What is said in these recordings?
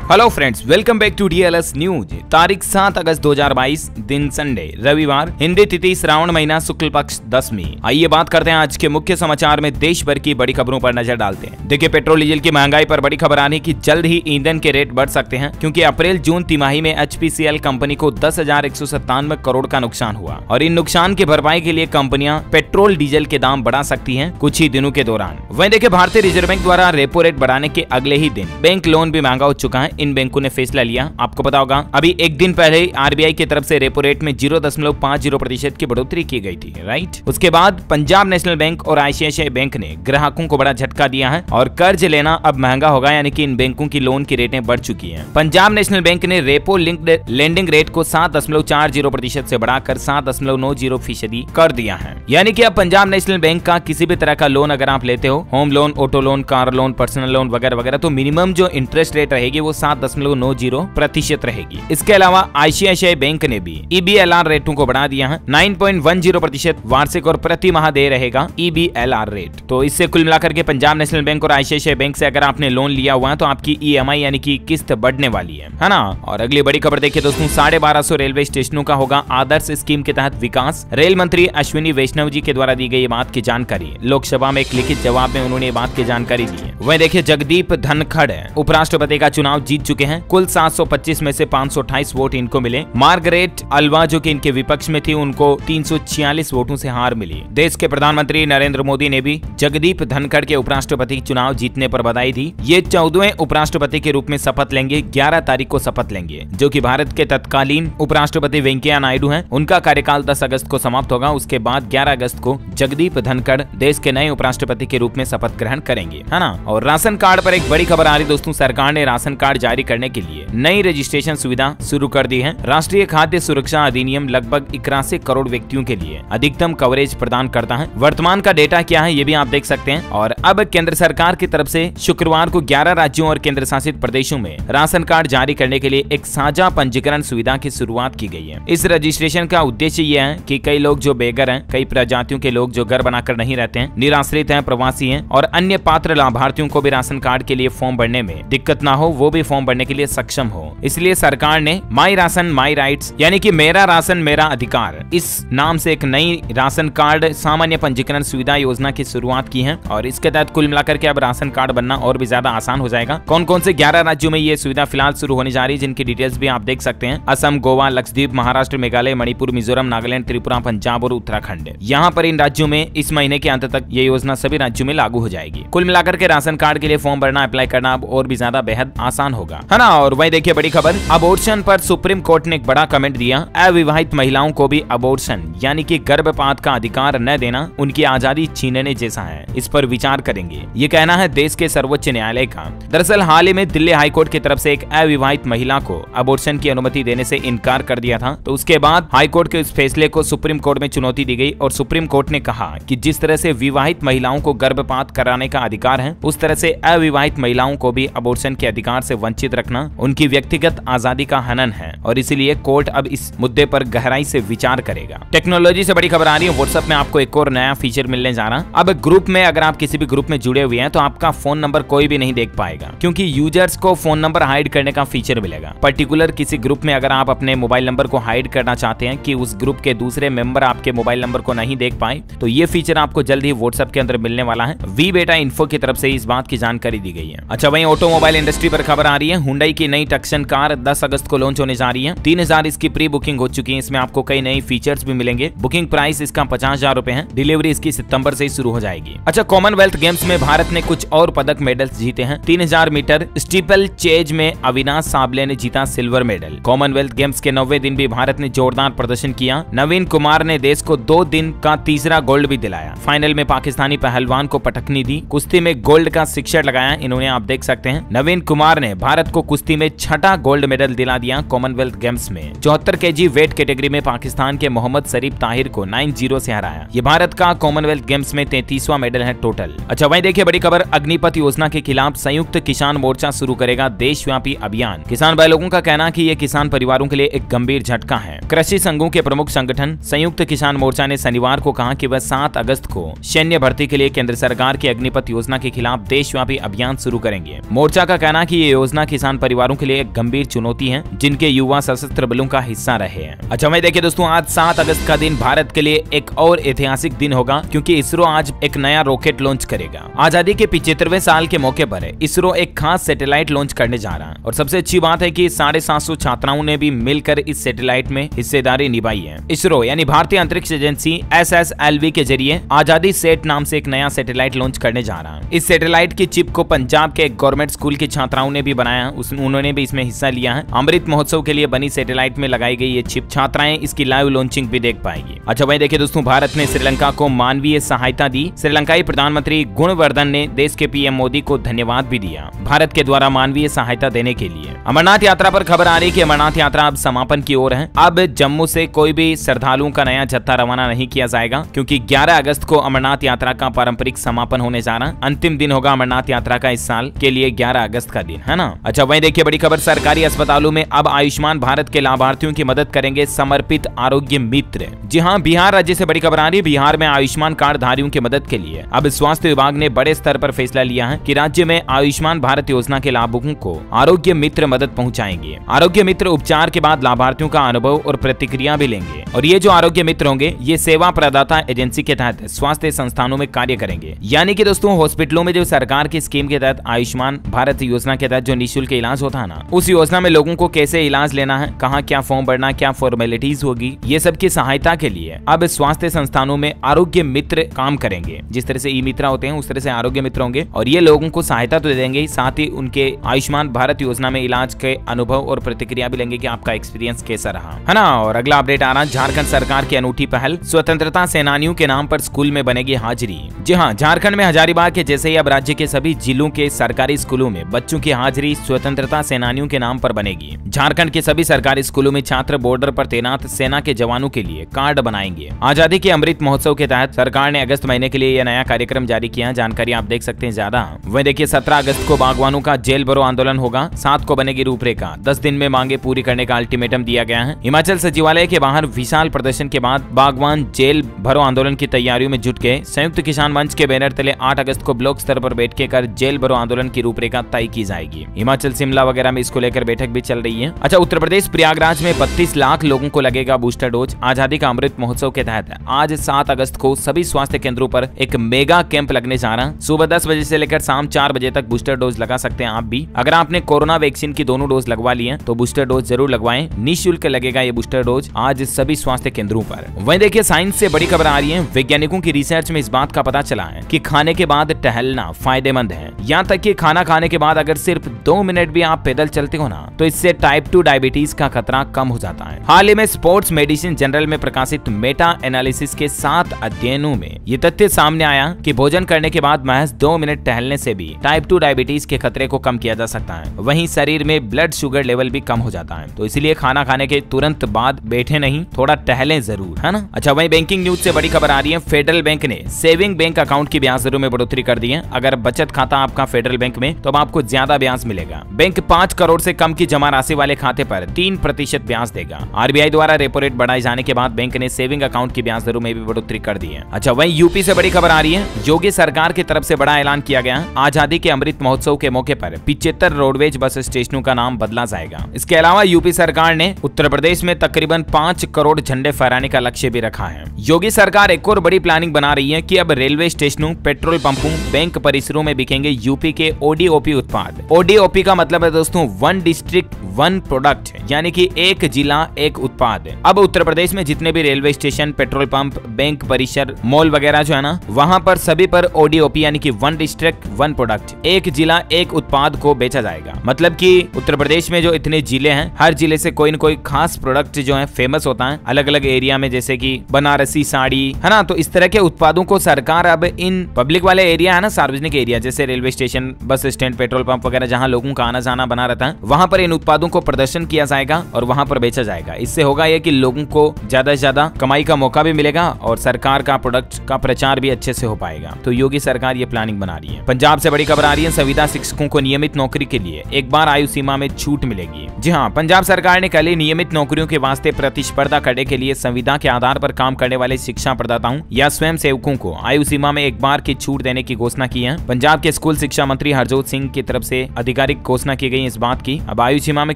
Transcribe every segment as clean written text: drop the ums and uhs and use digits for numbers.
Hello friends, welcome back to DLS news. तारीख 7 अगस्त 2022, दिन Sunday, रविवार, हिंदी तिथि श्रावण महीना शुक्ल पक्ष दशमी। आइए बात करते हैं आज के मुख्य समाचार में देश भर की बड़ी खबरों पर नजर डालते हैं। देखिए, पेट्रोल डीजल की महंगाई पर बड़ी खबर आने की जल्द ही ईंधन के रेट बढ़ सकते हैं, क्योंकि अप्रैल जून तिमाही में एचपीसीएल कंपनी को 10,197 करोड़ का नुकसान हुआ और इन नुकसान की भरपाई के लिए कंपनियां पेट्रोल डीजल के दाम बढ़ा सकती हैं कुछ ही दिनों के दौरान। वहीं देखिए, भारतीय रिजर्व बैंक द्वारा रेपो रेट बढ़ाने के अगले ही दिन बैंक लोन भी महंगा हो चुका है। इन बैंकों ने फैसला लिया, आपको पता होगा अभी एक दिन पहले आरबीआई की तरफ से रेपो रेट में 0.50% की बढ़ोतरी की गई थी, राइट। उसके बाद पंजाब नेशनल बैंक और आईसीआईसीआई बैंक ने ग्राहकों को बड़ा झटका दिया है और कर्ज लेना अब महंगा होगा, यानी कि इन बैंकों की लोन की रेटें बढ़ चुकी हैं। पंजाब नेशनल बैंक ने रेपो लिंक्ड लेंडिंग रेट को 7.40% से बढ़ाकर 7.90% कर दिया है, यानी कि अब पंजाब नेशनल बैंक का किसी भी तरह का लोन अगर आप लेते हो, home loan, auto loan, car loan, personal loan वगैरह वगैरह, तो मिनिमम जो इंटरेस्ट रेट रहेगी वो 7.90% रहेगी। इसके अलावा आईसीआईसीआई बैंक ने भी ईबीएलआर रेटों को बढ़ा दिया है। 9.10% वार्षिक और प्रति माह दे रहेगा ईबीएलआर रेट। तो इससे कुल मिलाकर के पंजाब नेशनल बैंक और आईसीआईसीआई बैंक से अगर आपने लोन लिया हुआ है तो आपकी ईएमआई यानी कि किस्त बढ़ने वाली है ना। और अगली बड़ी खबर देखिए दोस्तों, 1250 रेलवे स्टेशनों का होगा आदर्श स्कीम के तहत विकास। रेल मंत्री अश्विनी वैष्णव जी के द्वारा दी गई बात की जानकारी लोकसभा में एक लिखित जवाब में उन्होंने बात की जानकारी दी है। वहीं देखिए, जगदीप धनखड़ उपराष्ट्रपति का चुनाव जीत चुके हैं। कुल 725 में से 528 वोट इनको मिले। मार्गरेट अल्वा जो कि इनके विपक्ष में थी, उनको 346 वोटों से हार मिली। देश के प्रधानमंत्री नरेंद्र मोदी ने भी जगदीप धनखड़ के उपराष्ट्रपति चुनाव जीतने पर बधाई दी। ये 14वें उपराष्ट्रपति के रूप में शपथ लेंगे। 11 तारीख को शपथ लेंगे, जो कि भारत के तत्कालीन उपराष्ट्रपति वेंकैया नायडू हैं। उनका कार्यकाल 10 अगस्त को समाप्त होगा। उसके बाद 11 अगस्त को जगदीप धनखड़ देश के नए उपराष्ट्रपति के रूप में शपथ ग्रहण करेंगे, है ना। और राशन कार्ड पर एक बड़ी खबर आ रही दोस्तों, सरकार ने राशन कार्ड जारी करने के लिए नई रजिस्ट्रेशन सुविधा शुरू कर दी है। राष्ट्रीय खाद्य सुरक्षा अधिनियम लगभग 81 करोड़ व्यक्तियों के लिए अधिकतम कवरेज प्रदान करता है। वर्तमान का डेटा क्या है ये भी आप देख सकते हैं। और अब केंद्र सरकार की तरफ से शुक्रवार को 11 राज्यों और केंद्र शासित प्रदेशों में राशन कार्ड जारी करने के लिए एक साझा पंजीकरण सुविधा की शुरुआत की गई है। इस रजिस्ट्रेशन का उद्देश्य ये है कि कई लोग जो बेघर हैं, कई प्रजातियों के लोग जो घर बनाकर नहीं रहते हैं, निराश्रित हैं, प्रवासी हैं और अन्य पात्र लाभार्थियों को भी राशन कार्ड के लिए फॉर्म भरने में दिक्कत ना हो, वो भी फॉर्म भरने के लिए सक्षम हो। इसलिए सरकार ने माई राशन माई राइट्स यानी कि मेरा राशन मेरा अधिकार इस नाम से एक नई राशन कार्ड सामान्य पंजीकरण सुविधा योजना की शुरुआत की है। और इसके तहत कुल मिलाकर के अब राशन कार्ड बनना और भी ज्यादा आसान हो जाएगा। कौन कौन से 11 राज्यों में ये सुविधा फिलहाल शुरू होने जा रही है, जिनकी डिटेल्स भी आप देख सकते हैं। असम, गोवा, लक्षद्वीप, महाराष्ट्र, मेघालय, मणिपुर, मिजोरम, नागालैंड, त्रिपुरा, पंजाब और उत्तराखंड। यहाँ पर इन राज्यों में इस महीने के अंत तक ये योजना सभी राज्यों में लागू हो जाएगी। कुल मिलाकर के राशन कार्ड के लिए फॉर्म भरना, अप्लाई करना अब और भी ज्यादा बेहद आसान होगा, है ना। और वही देखिए, बड़ी खबर, अबॉर्शन पर सुप्रीम कोर्ट ने एक बड़ा कमेंट दिया। अविवाहित महिलाओं को भी अबॉर्शन यानी कि गर्भपात का अधिकार न देना उनकी आजादी छीनने जैसा है, इस पर विचार करेंगे, ये कहना है देश के सर्वोच्च न्यायालय का। दरअसल हाल ही में दिल्ली हाईकोर्ट की तरफ से एक अविवाहित महिला को अबॉर्शन की अनुमति देने से इनकार कर दिया था। तो उसके बाद हाईकोर्ट के इस फैसले को सुप्रीम कोर्ट में चुनौती दी गई और सुप्रीम कोर्ट ने कहा कि जिस तरह से विवाहित महिलाओं को गर्भपात कराने का अधिकार है, उस तरह से अविवाहित महिलाओं को भी अबॉर्शन के अधिकार से वंचित रखना उनकी व्यक्तिगत आजादी का हनन है और इसीलिए कोर्ट अब इस मुद्दे पर गहराई से विचार करेगा। टेक्नोलॉजी से बड़ी खबर आ रही है, व्हाट्सएप में आपको एक और नया फीचर मिलने जा रहा। अब ग्रुप में अगर आप किसी भी ग्रुप में जुड़े हुए हैं तो आपका फोन नंबर कोई भी नहीं देख पाएगा, क्योंकि यूजर्स को फोन नंबर हाइड करने का फीचर मिलेगा। पर्टिकुलर किसी ग्रुप में अगर आप अपने मोबाइल नंबर को हाइड करना चाहते हैं कि उस ग्रुप के दूसरे मेंबर आपके मोबाइल नंबर को नहीं देख पाए, तो ये फीचर आपको जल्द ही व्हाट्सएप के अंदर मिलने वाला है। वी बेटा इन्फो की तरफ से इस बात की जानकारी दी गई है। अच्छा, वहीं ऑटोमोबाइल इंडस्ट्री पर खबर आ रही है। हुंडई की नई टक्सन कार 10 अगस्त को लॉन्च होने जा रही है। 3000 इसकी प्री बुकिंग हो चुकी है। इसमें आपको कई नई फीचर्स भी मिलेंगे। बुकिंग प्राइस इसका 50,000 रुपए है। डिलीवरी इसकी सितंबर से ही शुरू हो जाएगी। अच्छा, कॉमनवेल्थ गेम्स में भारत ने कुछ और पदक मेडल्स जीते हैं। 3000 मीटर स्टीपल चेज में अविनाश साबले ने जीता सिल्वर मेडल। कॉमनवेल्थ गेम्स के 9वें दिन भी भारत ने जोरदार प्रदर्शन किया। नवीन कुमार ने देश को 2 दिन का तीसरा गोल्ड भी दिलाया। फाइनल में पाकिस्तानी पहलवान को पटकनी दी। कुश्ती में गोल्ड का शिक्षण लगाया इन्होंने, आप देख सकते हैं। नवीन कुमार ने भारत को कुश्ती में 6ठा गोल्ड मेडल दिला दिया कॉमनवेल्थ गेम्स में। 74 केजी वेट कैटेगरी में पाकिस्तान के मोहम्मद शरीफ ताहिर को 9-0 से हराया। ये भारत का कॉमनवेल्थ गेम्स में 33वां मेडल है टोटल। अच्छा, वहीं देखिए, बड़ी खबर, अग्निपथ योजना के खिलाफ संयुक्त किसान मोर्चा शुरू करेगा देशव्यापी अभियान। किसान भाई लोगों का कहना है कि ये किसान परिवारों के लिए एक गंभीर झटका है। कृषि संघों के प्रमुख संगठन संयुक्त किसान मोर्चा ने शनिवार को कहा कि वह 7 अगस्त को सैन्य भर्ती के लिए केंद्र सरकार की अग्निपथ योजना के खिलाफ देशव्यापी अभियान शुरू करेंगे। मोर्चा का कहना है कि ये योजना योजना किसान परिवारों के लिए एक गंभीर चुनौती है, जिनके युवा सशस्त्र बलों का हिस्सा रहे हैं। अच्छा वहीं देखिए दोस्तों, आज 7 अगस्त का दिन भारत के लिए एक और ऐतिहासिक दिन होगा, क्योंकि इसरो आज एक नया रॉकेट लॉन्च करेगा। आजादी के 75वें साल के मौके पर इसरो एक खास सैटेलाइट लॉन्च करने जा रहा है और सबसे अच्छी बात है कि 750 छात्राओं ने भी मिलकर इस सैटेलाइट में हिस्सेदारी निभाई है। इसरो यानी भारतीय अंतरिक्ष एजेंसी SSLV के जरिए आजादी सेट नाम से एक नया सैटेलाइट लॉन्च करने जा रहा है। इस सैटेलाइट की चिप को पंजाब के एक गवर्नमेंट स्कूल की छात्राओं ने भी बनाया, उन्होंने भी इसमें हिस्सा लिया है। अमृत महोत्सव के लिए बनी सैटेलाइट में लगाई गई ये चिप छात्राएं इसकी लाइव लॉन्चिंग भी देख पाएगी। अच्छा वहीं देखिए दोस्तों, भारत ने श्रीलंका को मानवीय सहायता दी। श्रीलंकाई प्रधानमंत्री गुणवर्धन ने देश के PM मोदी को धन्यवाद भी दिया भारत के द्वारा मानवीय सहायता देने के लिए। अमरनाथ यात्रा पर खबर आ रही है कि अमरनाथ यात्रा अब समापन की ओर है। अब जम्मू से कोई भी श्रद्धालुओं का नया जत्था रवाना नहीं किया जाएगा, क्योंकि 11 अगस्त को अमरनाथ यात्रा का पारंपरिक समापन होने जा रहा है। अंतिम दिन होगा अमरनाथ यात्रा का इस साल के लिए 11 अगस्त का दिन, है ना। अच्छा वहीं देखिए बड़ी खबर, सरकारी अस्पतालों में अब आयुष्मान भारत के लाभार्थियों की मदद करेंगे समर्पित आरोग्य मित्र। जी हाँ, बिहार राज्य से बड़ी खबर आ रही है। बिहार में आयुष्मान कार्ड धारियों की मदद के लिए अब स्वास्थ्य विभाग ने बड़े स्तर पर फैसला लिया है कि राज्य में आयुष्मान भारत योजना के लाभुकों को आरोग्य मित्र मदद पहुंचाएंगे। आरोग्य मित्र उपचार के बाद लाभार्थियों का अनुभव और प्रतिक्रिया भी लेंगे, और ये जो आरोग्य मित्र होंगे ये सेवा प्रदाता एजेंसी के तहत स्वास्थ्य संस्थानों में कार्य करेंगे। यानी कि दोस्तों, हॉस्पिटलों में जो सरकार की स्कीम के तहत आयुष्मान भारत योजना के तहत जो निःशुल्क इलाज होता है ना, उस योजना में लोगों को कैसे इलाज लेना है, कहाँ क्या फॉर्म भरना, क्या फॉर्मेलिटीज होगी, ये सब की सहायता के लिए अब स्वास्थ्य संस्थानों में आरोग्य मित्र काम करेंगे। जिस तरह से ई मित्र होते हैं उस तरह से आरोग्य मित्र होंगे, और ये लोगों को सहायता तो दे देंगे, साथ ही उनके आयुष्मान भारत योजना में इलाज के अनुभव और प्रतिक्रिया भी लेंगे कि आपका एक्सपीरियंस कैसा रहा, है ना। और अगला अपडेट आ रहा है, झारखंड सरकार की अनूठी पहल, स्वतंत्रता सेनानियों के नाम पर स्कूल में बनेगी हाजिरी। जी हाँ, झारखंड में हजारीबाग के जैसे ही अब राज्य के सभी जिलों के सरकारी स्कूलों में बच्चों की हाजिरी स्वतंत्रता सेनानियों के नाम पर बनेगी। झारखंड के सभी सरकारी स्कूलों में छात्र बॉर्डर पर तैनात सेना के जवानों के लिए कार्ड बनाएंगे। आजादी के अमृत महोत्सव के तहत सरकार ने अगस्त महीने के लिए यह नया कार्यक्रम जारी किया है। जानकारी आप देख सकते हैं ज्यादा। वह देखिए, 17 अगस्त को बागवानों का जेल भरो आंदोलन होगा। 7 को बनेगी रूपरेखा। 10 दिन में मांगे पूरी करने का अल्टीमेटम दिया गया है। हिमाचल सचिवालय के बाहर विशाल प्रदर्शन के बाद बागवान जेल भरो आंदोलन की तैयारियों में जुट गए। संयुक्त किसान मंच के बैनर तले 8 अगस्त को ब्लॉक स्तर पर बैठ कर जेल भरो आंदोलन की रूपरेखा तय की जाएगी। हिमाचल शिमला वगैरह में इसको लेकर बैठक भी चल रही है। अच्छा, उत्तर प्रदेश प्रयागराज में 32 लाख लोगों को लगेगा बूस्टर डोज। आजादी का अमृत महोत्सव के तहत आज 7 अगस्त को सभी स्वास्थ्य केंद्रों पर एक मेगा कैंप लगने जा रहा है। सुबह 10 बजे से लेकर शाम 4 बजे तक बूस्टर डोज लगा सकते हैं आप भी। अगर आपने कोरोना वैक्सीन की दोनों डोज लगवा ली है तो बूस्टर डोज जरूर लगवाएं। निःशुल्क लगेगा ये बूस्टर डोज आज सभी स्वास्थ्य केंद्रों पर। वहीं देखिए, साइंस से बड़ी खबर आ रही है। वैज्ञानिकों की रिसर्च में इस बात का पता चला है कि खाने के बाद टहलना फायदेमंद है। यहाँ तक कि खाना खाने के बाद अगर सिर्फ 2 मिनट भी आप पैदल चलते हो ना, तो इससे टाइप 2 डायबिटीज का खतरा कम हो जाता है। हाल ही में स्पोर्ट्स मेडिसिन जर्नल में प्रकाशित मेटा एनालिसिस के 7 अध्ययनों में ये तथ्य सामने आया कि भोजन करने के बाद महज 2 मिनट टहलने से भी टाइप 2 डायबिटीज के खतरे को कम किया जा सकता है। वहीं शरीर में ब्लड शुगर लेवल भी कम हो जाता है। तो इसलिए खाना खाने के तुरंत बाद बैठे नहीं, थोड़ा टहलें जरूर, है ना। अच्छा, वहीं बैंकिंग न्यूज से बड़ी खबर आ रही है। फेडरल बैंक ने सेविंग बैंक अकाउंट की ब्याज दरों में बढ़ोतरी कर दी है। अगर बचत खाता आपका फेडरल बैंक में, तो अब आपको ज्यादा ब्याज मिलेगा। बैंक 5 करोड़ से कम की जमा राशि वाले खाते पर 3% ब्याज देगा। आरबीआई द्वारा रेपो रेट बढ़ाए जाने के बाद बैंक ने सेविंग अकाउंट की ब्याज दरों में भी बढ़ोतरी कर दी है। अच्छा, वहीं यूपी से बड़ी खबर आ रही है। योगी सरकार की तरफ से बड़ा ऐलान किया गया। आजादी के अमृत महोत्सव के मौके पर 75 रोडवेज बस स्टेशनों का नाम बदला जाएगा। इसके अलावा यूपी सरकार ने उत्तर प्रदेश में तकरीबन 5 करोड़ झंडे फहराने का लक्ष्य भी रखा है। योगी सरकार एक और बड़ी प्लानिंग बना रही है कि अब रेलवे स्टेशनों, पेट्रोल पंपों, बैंक परिसरों में बिकेंगे यूपी के ओडीओपी उत्पाद। ओडीओपी का मतलब है दोस्तों वन डिस्ट्रिक्ट वन प्रोडक्ट, यानी कि एक जिला एक उत्पाद। अब उत्तर प्रदेश में जितने भी railway station, petrol pump, bank परिसर, मॉल वगैरह जो है ना, वहां पर सभी पर ओडीओपी यानी कि वन डिस्ट्रिक्ट वन प्रोडक्ट, एक जिला एक उत्पाद को बेचा जाएगा। मतलब कि उत्तर प्रदेश में जो इतने जिले हैं, हर जिले से कोई न कोई खास प्रोडक्ट जो है फेमस होता है अलग अलग एरिया में, जैसे कि बनारसी साड़ी, है ना। तो इस तरह के उत्पादों को सरकार अब इन पब्लिक वाले एरिया है ना, सार्वजनिक एरिया जैसे railway station, bus stand, petrol pump वगैरह, जहां लोगों का आना जाना बना रहता है, वहां पर इन उत्पादों को प्रदर्शन किया जाएगा और वहां पर बेचा जाएगा। इससे होगा यह कि लोगों को ज्यादा से ज्यादा कमाई का मौका भी मिलेगा और सरकार का प्रोडक्ट का प्रचार भी अच्छे से हो पाएगा। तो योगी सरकार ये प्लानिंग बना रही है। पंजाब से बड़ी खबर आ रही है। संविदा शिक्षकों को नियमित नौकरी के लिए एक बार आयु सीमा में छूट मिलेगी। जी हाँ, पंजाब सरकार ने कल ही नियमित नौकरियों के वास्ते प्रतिस्पर्धा करने के लिए संविदा के आधार पर काम करने वाले शिक्षा प्रदाताओं या स्वयं सेवकों को आयु सीमा में एक बार की छूट देने की घोषणा की है। पंजाब के स्कूल शिक्षा मंत्री हरजोत सिंह की तरफ से आधिकारिक घोषणा की गई इस बात की। अब आयु सीमा में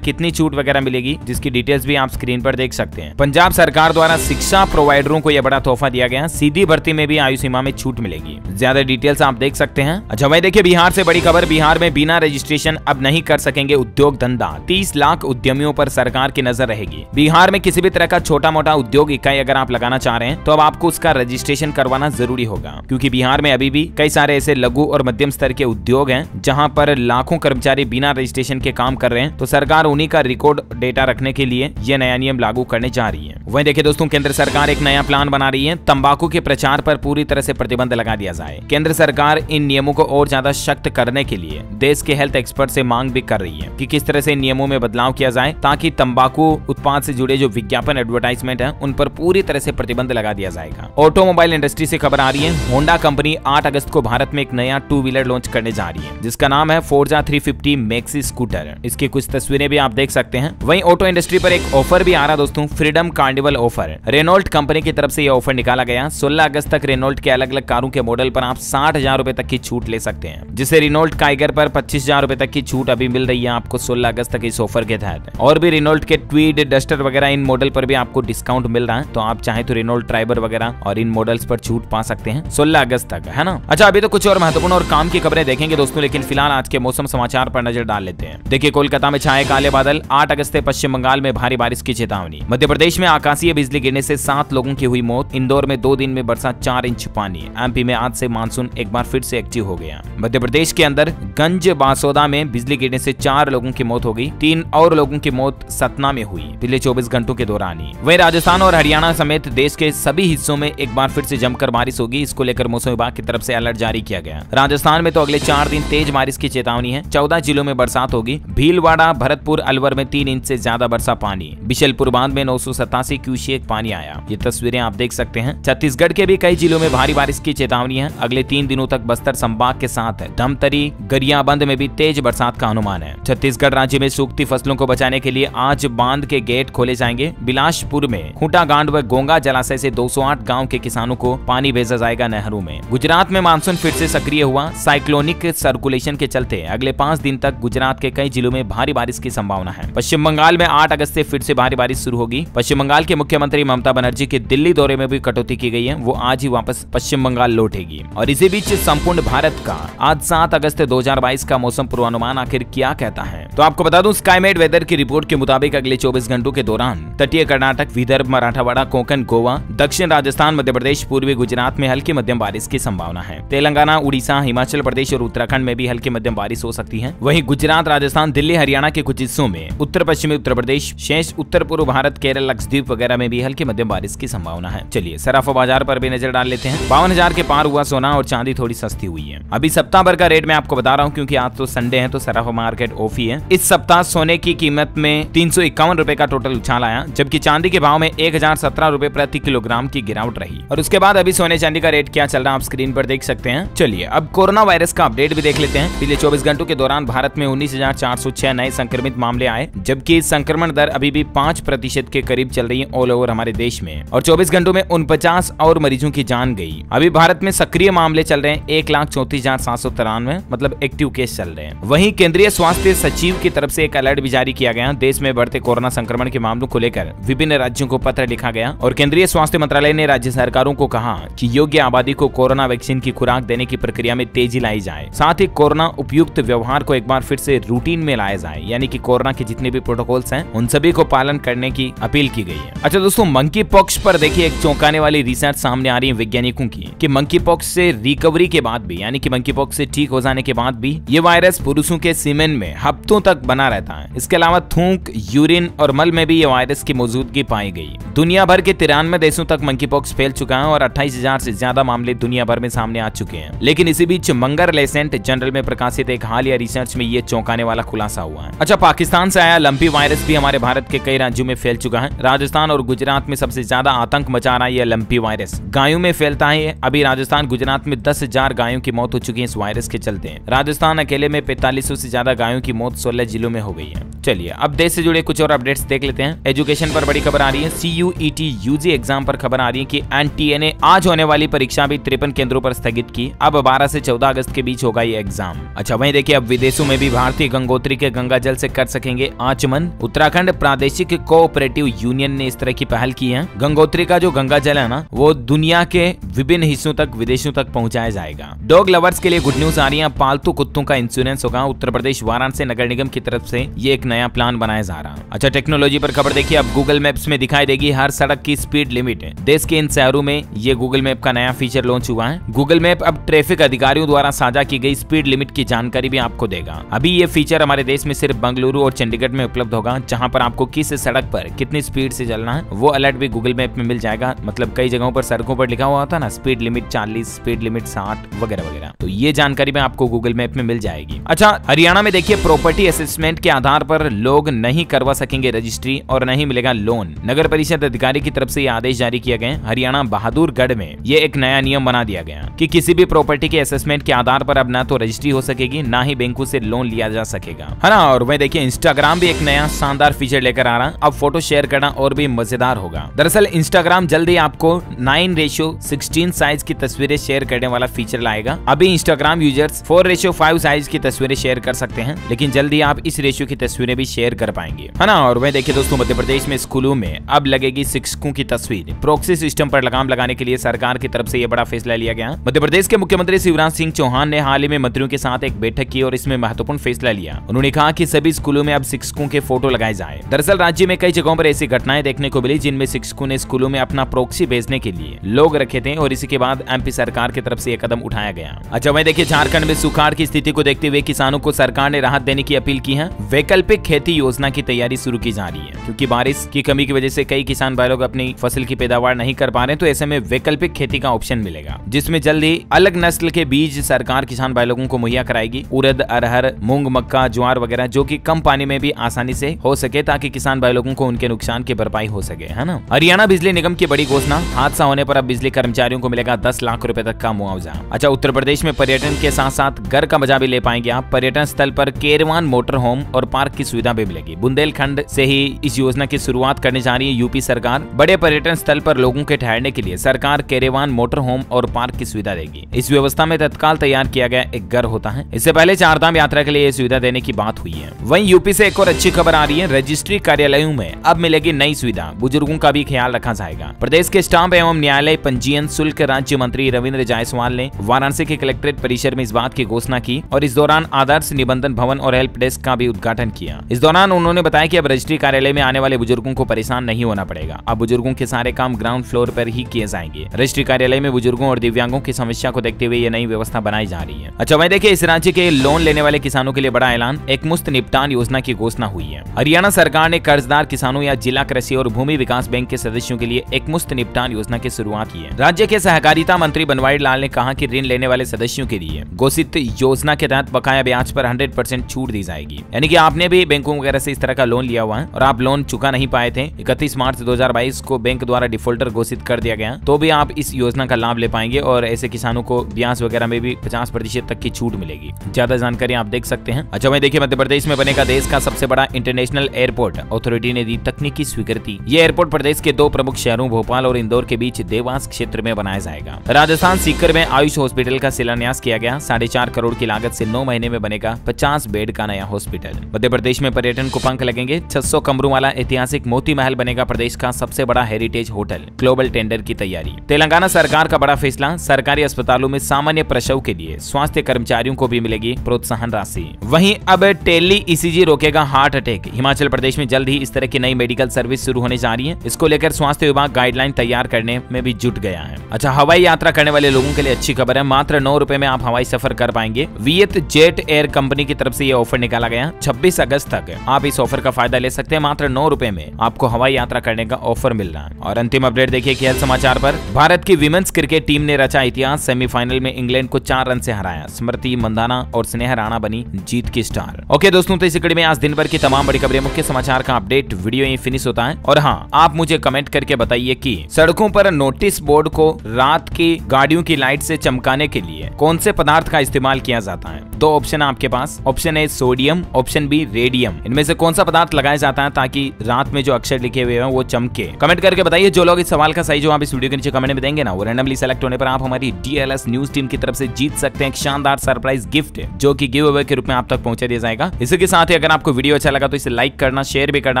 कितनी छूट वगैरह मिलेगी, जिसकी डिटेल्स भी आप स्क्रीन पर देख सकते हैं। पंजाब सरकार द्वारा शिक्षा प्रोवाइडरों को यह बड़ा तोहफा दिया गया। सीधी भर्ती में भी आयु सीमा में छूट मिलेगी। ज्यादा डिटेल्स आप देख सकते हैं। अच्छा भाई देखिए, बिहार से बड़ी खबर। बिहार में बिना रजिस्ट्रेशन अब नहीं कर सकेंगे उद्योग धंधा। 30 लाख उद्यमियों पर सरकार की नजर रहेगी। बिहार में किसी भी तरह का छोटा मोटा उद्योग इकाई अगर आप लगाना चाह रहे हैं तो अब आपको उसका रजिस्ट्रेशन करवाना जरूरी होगा, क्योंकि बिहार में अभी भी कई सारे ऐसे लघु और मध्यम स्तर के उद्योग हैं जहां पर लाखों कर्मचारी बिना रजिस्ट्रेशन के काम कर रहे हैं। तो सरकार उन्हीं का रिकॉर्ड डेटा रखने के लिए यह नया नियम लागू करने जा रही है। वहीं देखिए दोस्तों, केंद्र सरकार एक नया प्लान बना रही है। तंबाकू के प्रचार पर पूरी तरह से प्रतिबंध लगा दिया जाए। केंद्र सरकार इन नियमों को और ज्यादा सख्त करने के लिए देश के हेल्थ एक्सपर्ट से मांग भी कर रही है कि किस तरह से इन नियमों में बदलाव किया जाए, ताकि तंबाकू उत्पाद से जुड़े जो विज्ञापन एडवर्टाइजमेंट है उन पर पूरी तरह से प्रतिबंध लगा दिया जाएगा। ऑटोमोबाइल इंडस्ट्री से खबर आ रही है। होंडा कंपनी 8 अगस्त को भारत में एक नया 2 व्हीलर लॉन्च करने जा रही है, जिसका नाम है फोर्जा 350 मैक्सी स्कूटर। इसकी कुछ तस्वीरें भी आप देख सकते हैं। वहीं ऑटो इंडस्ट्री पर एक ऑफर भी आ रहा दोस्तों, freedom carnival offer. Renault company की तरफ से यह ऑफर निकाला गया। 16 अगस्त तक रेनॉल्ट के अलग अलग कारों के मॉडल पर आप 60,000 रुपए तक की छूट ले सकते हैं, जिसे रेनॉल्ट काइगर पर 25,000 रुपए तक की छूट अभी मिल रही है आपको 16 अगस्त तक इस ऑफर के तहत। और भी रेनॉल्ट के ट्वीड, डस्टर वगैरह इन मॉडल पर भी आपको डिस्काउंट मिल रहा है। तो आप चाहे तो रेनॉल्ट ट्राइबर वगैरह और इन मॉडल्स पर छूट पा सकते हैं 16 अगस्त तक, है ना। अच्छा, अभी तो कुछ और महत्वपूर्ण और काम की खबरें देखेंगे दोस्तों, लेकिन फिलहाल आज के मौसम समाचार पर नजर डाल लेते हैं। देखिए, कोलकाता में छाए काले बादल। 8 अगस्त से पश्चिम बंगाल में भारी बारिश की चेतावनी। मध्य प्रदेश में आकाशीय बिजली गिरने से 7 लोगों की हुई मौत। इंदौर में 2 दिन में बरसा 4 इंच पानी। एमपी में आज से मानसून एक बार फिर से एक्टिव हो गया। मध्य प्रदेश के अंदर गंज बासोदा में बिजली गिरने से 4 लोगों की मौत हो गई। 3 और लोगों की मौत सतना में हुई पिछले 24 घंटों के दौरान ही। वहीं राजस्थान और हरियाणा समेत देश के सभी हिस्सों में एक बार फिर से जमकर बारिश होगी। इसको लेकर मौसम विभाग की तरफ से अलर्ट जारी किया गया। राजस्थान में तो अगले 4 दिन तेज बारिश की चेतावनी है। 14 जिलों में बरसात होगी। भीलवाड़ा, भरतपुर, अलवर में 3 इंच से ज्यादा बरसा पानी। बिशलपुर बांध में 987 क्यूसेक पानी आया। ये तस्वीरें आप देख सकते हैं। छत्तीसगढ़ के भी कई जिलों में भारी बारिश की चेतावनी है। अगले 3 दिनों तक बस्तर संभाग के साथ धमतरी, गरियाबंद में भी तेज बरसात का अनुमान है। छत्तीसगढ़ राज्य में सूखती फसलों को बचाने के लिए आज बांध के गेट खोले जाएंगे। बिलासपुर में खूंटा गांड व गोंगा जलाशय से 208 गांव के किसानों को पानी भेजा जाएगा नहरों में। गुजरात में मानसून फिर से सक्रिय हुआ। साइक्लोनिक सर्कुलेशन के चलते अगले 5 दिन तक गुजरात के कई जिलों में भारी बारिश की संभावना है। पश्चिम बंगाल में 8 अगस्त से फिर से भारी बारिश शुरू होगी। पश्चिम बंगाल के मुख्यमंत्री ममता बनर्जी के दिल्ली दौरे में भी कटौती की गई है। वो आज ही वापस पश्चिम बंगाल लौटेगी। और इसी बीच संपूर्ण भारत का आज 7 अगस्त 2022 का मौसम पूर्वानुमान आखिर क्या कहता है, तो आपको बता दूं, स्काईमेट वेदर की रिपोर्ट के मुताबिक अगले 24 घंटों के दौरान तटीय कर्नाटक, विदर्भ, मराठवाड़ा, कोंकण, गोवा, दक्षिण राजस्थान, मध्य प्रदेश, पूर्वी गुजरात में हल्की मध्यम बारिश की संभावना है। तेलंगाना, उड़ीसा, हिमाचल प्रदेश और उत्तराखंड में भी हल्की मध्यम बारिश हो सकती है। वहीं गुजरात, राजस्थान, दिल्ली, हरियाणा के कुछ हिस्सों में, उत्तर पश्चिमी उत्तर प्रदेश, शेष उत्तर पूर्व भारत, केरल, लक्षद्वीप वगैरह में भी हल्की मध्यम बारिश की संभावना है। चलिए सराफा बाजार पर भी नजर डाल लेते हैं। 52,000 के पार हुआ सोना और चांदी थोड़ी सस्ती हुई है। अभी सप्ताह भर का रेट मैं आपको बता रहा हूँ, क्योंकि आज तो संडे है तो सराफा मार्केट ऑफ ही है। इस सप्ताह सोने की कीमत में 351 रुपए का टोटल उछाल आया, जबकि चांदी के भाव में 1017 रुपए प्रति किलोग्राम की गिरावट रही। और उसके बाद अभी सोने चांदी का रेट क्या चल रहा है आप स्क्रीन पर देख सकते हैं। चलिए अब कोरोना वायरस का अपडेट भी देख लेते हैं। पिछले 24 घंटों के दौरान भारत में 19,406 नए संक्रमित मामले आए, जबकि संक्रमण दर अभी भी 5% के करीब चल रही है ऑल ओवर हमारे देश में। और 24 घंटों में 49 और मरीजों की जान गई। अभी भारत में सक्रिय मामले चल रहे हैं 1,34,793, मतलब एक्टिव केस चल रहे हैं। वहीं केंद्रीय स्वास्थ्य सचिव की तरफ से एक अलर्ट भी जारी किया गया। देश में बढ़ते कोरोना संक्रमण के मामलों को लेकर विभिन्न राज्यों को पत्र लिखा गया और केंद्रीय स्वास्थ्य मंत्रालय ने राज्य सरकारों को कहा कि योग्य आबादी को कोरोना वैक्सीन की खुराक देने की प्रक्रिया में तेजी लाई जाए। साथ ही कोरोना उपयुक्त व्यवहार को एक बार फिर से रूटीन में लाया जाए, यानी कि कोरोना के जितने भी प्रोटोकॉल्स हैं उन सभी को पालन करने की अपील की गई है। अच्छा दोस्तों, मंकी पॉक्स पर देखिए एक चौंकाने वाली रिसर्च सामने आ रही है वैज्ञानिकों की कि मंकी पॉक्स से रिकवरी के बाद भी, यानी कि मंकी पॉक्स से ठीक हो जाने के बाद भी ये वायरस पुरुषों के सीमेन में हफ्तों तक बना रहता है। इसके अलावा थूक, यूरिन और मल में भी ये वायरस की मौजूदगी पाई गई। दुनिया भर के 93 देशों तक मंकी पॉक्स फैल चुका है और 28,000 से ज्यादा मामले दुनिया भर में सामने आ चुके हैं। लेकिन इसी बीच मंगर लेसेंट जर्नल में प्रकाशित एक हालिया रिसर्च में ये चौंकाने वाला खुलासा हुआ है। अच्छा, पाकिस्तान से आया लंपी वायरस भी हमारे भारत के कई राज्यों में फैल चुका है। राजस्थान और गुजरात में सबसे ज्यादा आतंक मचा रहा है यह लंपी वायरस। गायों में फैलता है। अभी राजस्थान, गुजरात में 10,000 गायों की मौत हो चुकी है इस वायरस के चलते। राजस्थान अकेले में 4500 से ज्यादा गायों की मौत मौत 16 जिलों में हो गई है। चलिए अब देश से जुड़े कुछ और अपडेट्स देख लेते हैं। एजुकेशन पर बड़ी खबर आ रही है। CUET UG एग्जाम पर खबर आ रही है कि NTA ने आज होने वाली परीक्षा भी 53 केंद्रों पर स्थगित की। अब 12 से 14 अगस्त के बीच होगा ये एग्जाम। अच्छा वहीं देखिए अब विदेशों में भी भारतीय गंगोत्री के गंगा जल से कर सकेंगे आचमन। उत्तराखंड प्रादेशिक कोऑपरेटिव यूनियन ने इस तरह की पहल की है। गंगोत्री का जो गंगा जल है ना, वो दुनिया के विभिन्न हिस्सों तक, विदेशों तक पहुंचाया जाएगा। डॉग लवर्स के लिए गुड न्यूज आ रही है। पालतू कुत्तों का इंश्योरेंस होगा। उत्तर प्रदेश वाराणसी नगर निगम की तरफ से ये एक नया प्लान बनाया जा रहा है। अच्छा टेक्नोलॉजी पर खबर देखिए। अब गूगल मैप्स में दिखाई देगी हर सड़क की स्पीड लिमिट। देश के इन शहरों में ये गूगल मैप का नया फीचर लॉन्च हुआ है। गूगल मैप अब ट्रैफिक अधिकारियों द्वारा साझा की गई स्पीड लिमिट की जानकारी भी आपको देगा। अभी ये फीचर हमारे देश में सिर्फ बेंगलुरु और चंडीगढ़ में उपलब्ध होगा, जहां पर आपको किस सड़क पर कितनी स्पीड से चलना है वो अलर्ट भी गूगल मैप में मिल जाएगा। मतलब कई जगहों पर सड़कों पर लिखा हुआ होता ना स्पीड लिमिट 40, स्पीड लिमिट 60 वगैरह वगैरह, तो ये जानकारी भी आपको गूगल मैप में मिल जाएगी। अच्छा हरियाणा में देखिए प्रॉपर्टी असेसमेंट के आधार पर लोग नहीं करवा सकेंगे रजिस्ट्री और नहीं मिलेगा लोन। नगर परिषद अधिकारी की तरफ से ये आदेश जारी किए गए। हरियाणा बहादुरगढ़ में ये एक नया नियम बना दिया गया कि किसी भी प्रॉपर्टी के असेसमेंट के आधार पर अब ना तो रजिस्ट्री हो सकेगी, ना ही बैंकों से लोन लिया जा सकेगा, है ना। और वही देखिए इंस्टाग्राम भी एक नया शानदार फीचर लेकर आ रहा है। अब फोटो शेयर करना और भी मजेदार होगा। दरअसल इंस्टाग्राम जल्द ही आपको 9:16 साइज की तस्वीरें शेयर करने वाला फीचर लाएगा। अभी इंस्टाग्राम यूजर्स 4:5 साइज की तस्वीरें शेयर कर सकते हैं, लेकिन जल्द ही आप इस रेशियो की तस्वीरें भी शेयर कर पाएंगे, है ना। और वही देखिए दोस्तों मध्य प्रदेश में स्कूलों में अब लगेगी शिक्षकों की तस्वीर। प्रॉक्सी सिस्टम पर लगाम लगाने के लिए सरकार की तरफ से यह बड़ा फैसला लिया गया। मध्य प्रदेश के मुख्यमंत्री शिवराज सिंह चौहान ने हाल ही में मंत्रियों के साथ एक बैठक की और इसमें महत्वपूर्ण फैसला लिया। उन्होंने कहा कि सभी स्कूलों में अब शिक्षकों के फोटो लगाए जाए। दरअसल राज्य में कई जगहों पर ऐसी घटनाएं देखने को मिली जिनमें शिक्षकों ने स्कूलों में अपना प्रॉक्सी भेजने के लिए लोग रखे थे और इसी के बाद MP सरकार की तरफ से यह कदम उठाया गया। अच्छा वहीं देखिए झारखंड में सुखाड़ की स्थिति को देखते हुए किसानों को सरकार ने राहत देने की अपील की है। वैकल्पिक खेती योजना की तैयारी शुरू की जा रही है, क्योंकि बारिश की कमी की वजह से कई किसान भाई लोग अपनी फसल की पैदावार नहीं कर पा रहे, तो ऐसे में वैकल्पिक खेती का ऑप्शन मिलेगा, जिसमें जल्द ही अलग नस्ल के बीज सरकार किसान भाई लोगों को मुहैया कराएगी। उड़द, अरहर, मूंग, मक्का, ज्वार वगैरह जो कि कम पानी में भी आसानी से हो सके, ताकि किसान भाई लोगों को उनके नुकसान की भरपाई हो सके, है ना। हरियाणा बिजली निगम की बड़ी घोषणा। हादसा होने पर अब बिजली कर्मचारियों को मिलेगा 10 लाख रुपए तक का मुआवजा। अच्छा उत्तर प्रदेश में पर्यटन के साथ साथ घर का मजा भी ले पाएंगे आप। पर्यटन स्थल पर केरवान मोटर होम और पार्क की सुविधा भी मिलेगी। बुंदेलखंड से ही इस योजना की शुरुआत करने जा रही है यूपी सरकार। बड़े पर्यटन स्थल पर लोगों के ठहरने के लिए सरकार केरवान मोटर होम और पार्क की सुविधा देगी। इस व्यवस्था में तत्काल तैयार किया गया एक घर होता है। इससे पहले चारधाम यात्रा के लिए ये सुविधा देने की बात हुई है। वहीं यूपी से एक और अच्छी खबर आ रही है। रजिस्ट्री कार्यालयों में अब मिलेगी नई सुविधा। बुजुर्गों का भी ख्याल रखा जाएगा। प्रदेश के स्टाम्प एवं न्यायालय पंजीयन शुल्क राज्य मंत्री रविंद्र जायसवाल ने वाराणसी के कलेक्ट्रेट परिसर में इस बात की घोषणा की और इस दौरान आदर्श निबंधन भवन और हेल्प डेस्क का भी उद्घाटन किया। इस दौरान उन्होंने बताया कि अब रजिस्ट्री कार्यालय में आने वाले बुजुर्गों को परेशान नहीं होना पड़ेगा। अब बुजुर्गों के सारे काम ग्राउंड फ्लोर पर ही किए जाएंगे। रजिस्ट्री कार्यालय में बुजुर्गों और दिव्यांगों की समस्या को देखते हुए ये नई व्यवस्था बनाई जा रही है। अच्छा वहीं देखिए इस राज्य के लोन लेने वाले किसानों के लिए बड़ा ऐलान। एक मुफ्त निपटान योजना की घोषणा हुई है। हरियाणा सरकार ने कर्जदार किसानों या जिला कृषि और भूमि विकास बैंक के सदस्यों के लिए एक मुफ्त निपटान योजना की शुरुआत की है। राज्य के सहकारिता मंत्री बनवारी लाल ने कहा कि ऋण लेने वाले सदस्यों के लिए घोषित योजना के तहत बकाया ब्याज पर 100% छूट दी जाएगी। यानी कि आपने भी बैंकों वगैरह से इस तरह का लोन लिया हुआ है और आप लोन चुका नहीं पाए थे, 31 मार्च 2022 को बैंक द्वारा डिफॉल्टर घोषित कर दिया गया, तो भी आप इस योजना का लाभ ले पाएंगे और ऐसे किसानों को ब्याज वगैरह में भी 50% तक की छूट मिलेगी। ज्यादा जानकारी आप देख सकते हैं। अच्छा वहीं देखिए मध्य प्रदेश में बनेगा देश का सबसे बड़ा इंटरनेशनल एयरपोर्ट। अथॉरिटी ने दी तकनीकी स्वीकृति। ये एयरपोर्ट प्रदेश के 2 प्रमुख शहरों भोपाल और इंदौर के बीच देवास क्षेत्र में बनाया जाएगा। राजस्थान सीकर में आयुष हॉस्पिटल का शिलान्यास किया गया। 4.5 करोड़ की लागत से 9 महीने में बनेगा 50 बेड का नया हॉस्पिटल। मध्य प्रदेश में पर्यटन को पंख लगेंगे। 600 कमरों वाला ऐतिहासिक मोती महल बनेगा प्रदेश का सबसे बड़ा हेरिटेज होटल। ग्लोबल टेंडर की तैयारी। तेलंगाना सरकार का बड़ा फैसला। सरकारी अस्पतालों में सामान्य प्रसव के लिए स्वास्थ्य कर्मचारियों को भी मिलेगी प्रोत्साहन राशि। वहीं अब टेली ECG रोकेगा हार्ट अटैक। हिमाचल प्रदेश में जल्द ही इस तरह की नई मेडिकल सर्विस शुरू होने जा रही है। इसको लेकर स्वास्थ्य विभाग गाइडलाइन तैयार करने में भी जुट गया है। अच्छा हवाई यात्रा करने वाले लोगों के लिए अच्छी खबर है। मात्र 9 रुपए में आप हवाई सफर कर पाएंगे। वियत जेट एयर कंपनी की तरफ से ये ऑफर निकाला गया। 26 अगस्त तक आप इस ऑफर का फायदा ले सकते हैं। मात्र 9 रुपए में आपको हवाई यात्रा करने का ऑफर मिल रहा है। और अंतिम अपडेट देखिए खेल समाचार पर। भारत की विमेंस क्रिकेट टीम ने रचा इतिहास, सेमीफाइनल में इंग्लैंड को 4 रन से हराया। स्मृति मंदाना और स्नेहा राणा बनी जीत की स्टार। ओके दोस्तों, तो इस कड़ी में आज दिन भर की तमाम बड़ी खबरें, मुख्य समाचार का अपडेट वीडियो यहीं फिनिश होता है। और हाँ, आप मुझे कमेंट करके बताइए कि सड़कों पर नोटिस बोर्ड को रात की गाड़ियों की लाइट से चमकाने के लिए कौन से पदार्थ का इस्तेमाल किया जाता है। 2 ऑप्शन है आपके पास। Option A sodium, option B radium. इनमें से कौन सा पदार्थ लगाया जाता है ताकि रात में जो अक्षर लिखे हुए हैं वो चमके। कमेंट करके बताइए। जो लोग इस सवाल का सही जवाब इस वीडियो के नीचे कमेंट में देंगे ना, वो रैंडमली सेलेक्ट होने पर आप हमारी DLS न्यूज टीम की तरफ से जीत सकते हैं एक शानदार सरप्राइज गिफ्ट, जो कि गिव अवे के रूप में आप तक पहुंचा दिया जाएगा। इसी के साथ ही अगर आपको वीडियो अच्छा लगा तो इसे लाइक करना, शेयर भी करना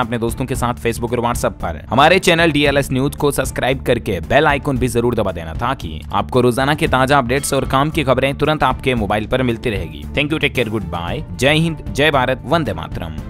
अपने दोस्तों के साथ फेसबुक और व्हाट्सएप पर। हमारे चैनल DLS न्यूज को सब्सक्राइब करके बेल आइकन भी जरूर दबा देना ताकि आपको रोजाना के ताजा अपडेट्स और काम की खबरें तुरंत आपके मोबाइल पर मिलती रहेगी। Thank you, take care, good bye, जय हिंद, जय भारत, वंदे मातरम।